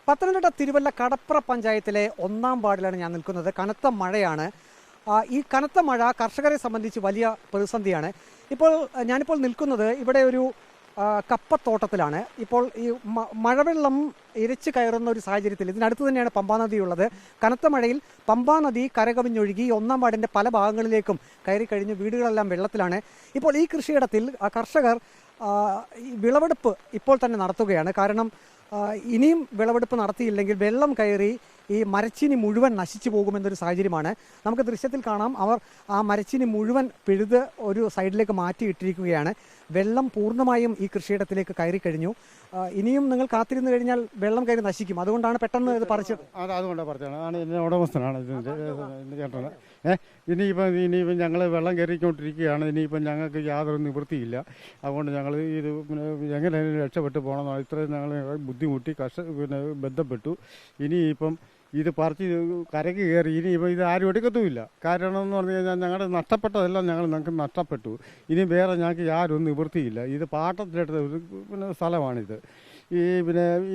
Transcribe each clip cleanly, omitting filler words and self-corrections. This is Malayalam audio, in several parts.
പത്തനംതിട്ട തിരുവല്ല കടപ്ര പഞ്ചായത്തിലെ 1-ാം വാർഡിലാണ് ഞാൻ നിൽക്കുന്നത്. കനത്ത മഴയാണ്. ഈ കനത്ത മഴ കർഷകരെ സംബന്ധിച്ച് വലിയ പ്രതിസന്ധിയാണ്. ഞാനിപ്പോൾ നിൽക്കുന്നത് ഇവിടെ ഒരു കപ്പത്തോട്ടത്തിലാണ്. ഇപ്പോൾ ഈ മഴവെള്ളം ഇരച്ചു കയറുന്ന ഒരു സാഹചര്യത്തിൽ ഇതിനടുത്ത് തന്നെയാണ് പമ്പാനദി ഉള്ളത്. കനത്ത മഴയിൽ പമ്പാനദി കരകവിഞ്ഞൊഴുകി 1-ാം വാർഡിൻ്റെ പല ഭാഗങ്ങളിലേക്കും കയറി കഴിഞ്ഞ് വീടുകളെല്ലാം വെള്ളത്തിലാണ്. ഇപ്പോൾ ഈ കൃഷിയിടത്തിൽ കർഷകർ വിളവെടുപ്പ് ഇപ്പോൾ തന്നെ നടത്തുകയാണ്. കാരണം ഇനിയും വിളവെടുപ്പ് നടത്തിയില്ലെങ്കിൽ വെള്ളം കയറി ഈ മരച്ചീനി മുഴുവൻ നശിച്ചു പോകുമെന്നൊരു സാഹചര്യമാണ്. നമുക്ക് ദൃശ്യത്തിൽ കാണാം, അവർ ആ മരച്ചീനി മുഴുവൻ പിഴുത് ഒരു സൈഡിലേക്ക് മാറ്റിയിട്ടിരിക്കുകയാണ്. വെള്ളം പൂർണ്ണമായും ഈ കൃഷിയിടത്തിലേക്ക് കയറി കഴിഞ്ഞു. ഇനിയും നിങ്ങൾ കാത്തിരുന്ന് കഴിഞ്ഞാൽ വെള്ളം കയറി നശിക്കും. അതുകൊണ്ടാണ് പെട്ടെന്ന് ഇത് പറിച്ചത്. അതുകൊണ്ടാണ് പറിച്ചത്. ഇതിൻ്റെ ഉടമസ്ഥനാണ് ചേട്ടന്. ഇനിയിപ്പം ഞങ്ങൾ വെള്ളം കയറിക്കൊണ്ടിരിക്കുകയാണ്. ഇനിയിപ്പം ഞങ്ങൾക്ക് യാതൊരു നിവൃത്തിയില്ല. അതുകൊണ്ട് ഞങ്ങൾ ഇത് എങ്ങനെ രക്ഷപ്പെട്ടു പോകണമെന്നാണ് ഇത്രയും ഞങ്ങൾ ബുദ്ധിമുട്ടി ബന്ധപ്പെട്ടു. ഇനിയിപ്പം ഇത് പറിച്ച് കരയ്ക്ക് കയറി ഇനിയിപ്പോൾ ഇത് ആരും എടുക്കത്തുമില്ല. കാരണം എന്ന് പറഞ്ഞു കഴിഞ്ഞാൽ ഞങ്ങളുടെ നഷ്ടപ്പെട്ടതെല്ലാം ഞങ്ങൾക്ക് നഷ്ടപ്പെട്ടു. ഇനി വേറെ ഞങ്ങൾക്ക് യാതൊരു നിവൃത്തിയില്ല. ഇത് പാട്ടത്തിലെടുത്ത ഒരു സ്ഥലമാണിത്.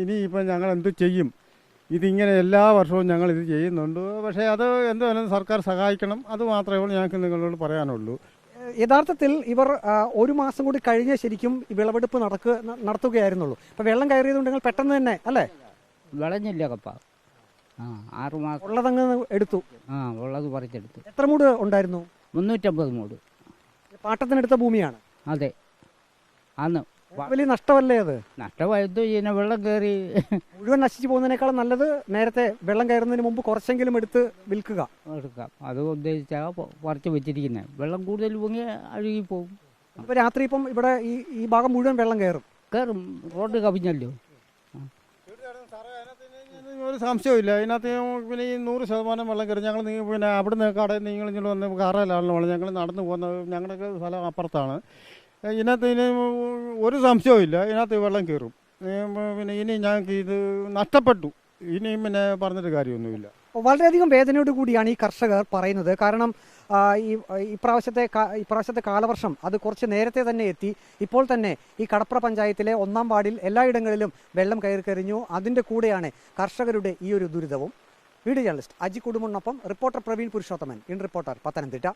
ഇനിയിപ്പം ഞങ്ങൾ എന്ത് ചെയ്യും? ഇതിങ്ങനെ എല്ലാ വർഷവും ഞങ്ങളിത് ചെയ്യുന്നുണ്ട്. പക്ഷേ അത് എന്തായാലും സർക്കാർ സഹായിക്കണം. അത് മാത്രമേ ഉള്ളൂ ഞങ്ങൾക്ക് നിങ്ങളോട് പറയാനുള്ളൂ. യഥാർത്ഥത്തിൽ ഇവർ ഒരു മാസം കൂടി കഴിഞ്ഞ് ശരിക്കും വിളവെടുപ്പ് നടത്തുകയായിരുന്നുള്ളൂ. അപ്പോൾ വെള്ളം കയറിയതുകൊണ്ട് നിങ്ങൾ പെട്ടെന്ന് തന്നെ അല്ലേ? വിളഞ്ഞില്ല കപ്പ. 6 മാസം ഉള്ളതങ്ങ് എടുത്തു. ഉള്ളത് പറിച്ചെടുത്തു. എത്ര മൂട് ഉണ്ടായിരുന്നു? 350 മൂട്. പാട്ടത്തിനെടുത്ത ഭൂമിയാണ്. അതെ. അന്ന് വലിയ നഷ്ടമല്ലേ അത്? നഷ്ടമായത് ചെയ്യുന്ന വെള്ളം കയറി മുഴുവൻ നശിച്ചു പോകുന്നതിനേക്കാളും നല്ലത് നേരത്തെ വെള്ളം കയറുന്നതിന് മുമ്പ് കുറച്ചെങ്കിലും എടുത്ത് വിൽക്കുക. എടുക്കാം. അത് ഉദ്ദേശിച്ചാൽ പറിച്ച് വെച്ചിരിക്കുന്നത്. വെള്ളം കൂടുതൽ പൊങ്ങി അഴുകി പോകും. അപ്പോൾ രാത്രി ഇപ്പം ഇവിടെ ഈ ഭാഗം മുഴുവൻ വെള്ളം കയറും. റോഡ് കവിഞ്ഞല്ലോ. ഒരു സംശയമില്ല. ഇതിനകത്ത് ഈ 100% വെള്ളം കയറി. ഞങ്ങൾ അവിടുന്ന് കടയിൽ നിങ്ങൾ വന്ന് കാറയിലാണല്ലോ ഞങ്ങൾ നടന്നു പോകുന്നത്. ഞങ്ങളുടെ സ്ഥലം അപ്പുറത്താണ്. ഇതിനകത്ത് ഒരു സംശയവും ഇതിനകത്ത് വെള്ളം കയറും. ഇനി ഞങ്ങൾക്ക് ഇത് നഷ്ടപ്പെട്ടു. ഇനിയും പറഞ്ഞിട്ട് കാര്യമൊന്നുമില്ല. വളരെയധികം വേദനയോട് കൂടിയാണ് ഈ കർഷകർ പറയുന്നത്. കാരണം ഇപ്രാവശ്യത്തെ കാലവർഷം അത് കുറച്ച് നേരത്തെ തന്നെ എത്തി. ഇപ്പോൾ തന്നെ ഈ കടപ്ര പഞ്ചായത്തിലെ 1-ാം വാർഡിൽ എല്ലായിടങ്ങളിലും വെള്ളം കയറി കഴിഞ്ഞു. അതിൻ്റെ കൂടെയാണ് കർഷകരുടെ ഈ ഒരു ദുരിതവും. വീഡിയോ ജേർണലിസ്റ്റ് അജി കുടുംബനൊപ്പം reporter Praveen Purushothaman, in reporter, Pathanamthitta.